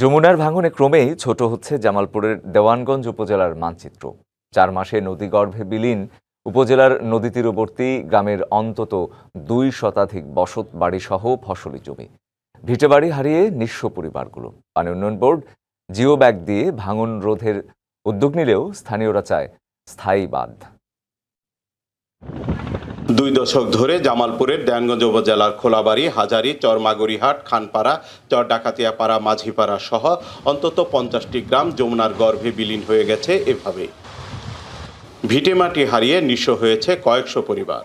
যমুনার ভাঙনে ক্রমেই ছোট হচ্ছে জামালপুরের দেওয়ানগঞ্জ উপজেলার মানচিত্র। 4 মাসে নদীগর্ভে বিলীন উপজেলার নদী তীরবর্তী গ্রামের অন্তত 2 শতাধিক বসত বাড়িসহ ফসলি জমি। ভিটেবাড়ি হারিয়ে নিঃস্ব পরিবারগুলো। পানি উন্নয়ন বোর্ড জিও ব্যাগ দিয়ে ভাঙন রোধের উদ্যোগ নিলেও স্থানীয়রা চায় স্থায়ী বাঁধ। 2 দশক ধরে জামালপুরের দেওয়ানগঞ্জ উপজেলার খোলাবাড়ি, হাজারী, চরমাগুড়িহাট, খানপাড়া, চর ডাকাতিয়াপাড়া, মাঝিপাড়া সহ অন্তত 50টি গ্রাম যমুনার গর্ভে বিলীন হয়ে গেছে। এভাবে ভিটেমাটি হারিয়ে নিঃস্ব হয়েছে কয়েকশো পরিবার।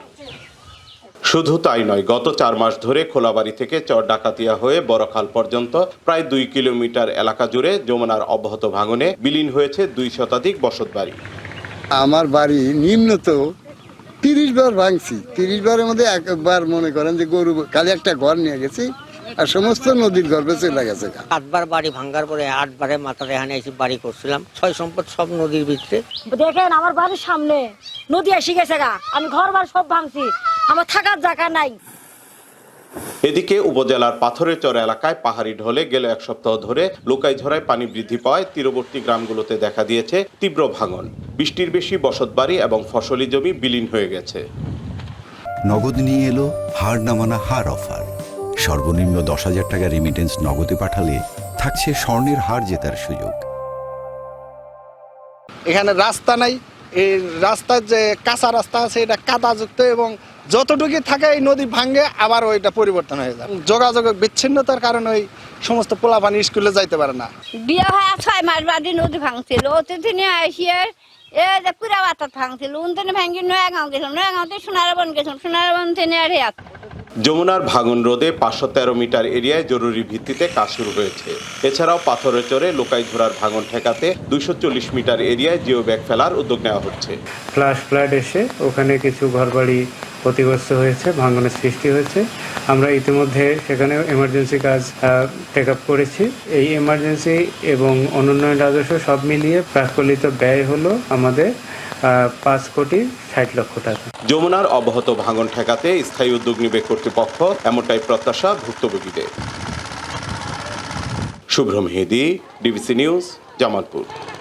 শুধু তাই নয়, গত 4 মাস ধরে খোলাবাড়ি থেকে চর ডাকাতিয়া হয়ে বড়খাল পর্যন্ত প্রায় 2 কিলোমিটার এলাকা জুড়ে যমুনার অব্যাহত ভাঙনে বিলীন হয়েছে 2 শতাধিক বসতবাড়ি। আমার বাড়ি নিম্নত 30 বার ভাঙছি। 30 বারের মধ্যে একবার মনে করেন যে গরু খালি একটা ঘর নিয়ে গেছি, আর সমস্ত নদীর গর্ভে চলে গেছে। 8 বার বাড়ি ভাঙ্গার পরে 8 বারে মাথায় এখানে এসে বাড়ি করছিলাম। ছয় সম্পদ সব নদীর ভিতরে। দেখেন আমার বাড়ির সামনে নদী এসে গেছে গা, আমি ঘর বাড়ি সব ভাঙছি, আমার থাকার জায়গা নাই। এদিকে উপজেলার পাথরের চর এলাকায় পাহাড়ি ঢলে গেল 1 সপ্তাহ ধরে লোকাইঝরায় পানি বৃদ্ধি পাওয়ায় তীরবর্তী গ্রামগুলোতে দেখা দিয়েছে তীব্র ভাঙন। 20টির বেশি বসতবাড়ি এবং ফসলি জমি বিলীন হয়ে গেছে। নগদ নিয়ে এলো হার না মানা হার অফার। সর্বনিম্ন 10,000 টাকা রেমিটেন্স নগদে পাঠালে থাকছে স্বর্ণের হার জেতার সুযোগ। এখানে রাস্তা নাই, এই রাস্তার যে কাঁচা রাস্তা আছে এটা কাদাযুক্ত, এবং যতটুকু থাকে এই নদী ভাঙে আবার ওইটা পরিবর্তন হয়ে যায়। যোগাযোগের বিচ্ছিন্নতার কারণে ওই সমস্ত পোলাপানি স্কুলে যাইতে পারে না। বিয়ে হয় 6 মাস বাদে নদী ভাঙছিল, অতিথিনে আসিয়ে এ যে পুরা বাতাত ভাঙছিল, উনতনে ভাঙি নয়াগাঁও গেছিলাম, নয়াগাঁওতে সোনারবন গেছিলাম, সোনারবন থেকে আর যমুনার ভাঙন রোধে 513 মিটার এরিয়ায় জরুরি ভিত্তিতে কাজ শুরু হয়েছে। এছাড়াও পাথরের চরে লোকাইঝরার ভাঙন ঠেকাতে 240 মিটার এরিয়ায় জিও ব্যাগ ফেলার উদ্যোগ নেওয়া হচ্ছে। ফ্লাড এসে ওখানে কিছু ঘরবাড়ি ক্ষতিগ্রস্ত হয়েছে, ভাঙনের সৃষ্টি হয়েছে। আমরা ইতিমধ্যে সেখানে এমার্জেন্সি কাজ টেক আপ করেছি। এই এমার্জেন্সি এবং অনুন্নয়ন রাজস্ব সব মিলিয়ে প্রাকলিত ব্যয় হলো আমাদের 5,60,00,000 টাকা। যমুনার অব্যাহত ভাঙন ঠেকাতে স্থায়ী উদ্যোগ নেবে কর্তৃপক্ষ, এমনটাই প্রত্যাশা ভুক্তভোগীদের। শুভ্র মেহেদি, ডিবিসি নিউজ, জামালপুর।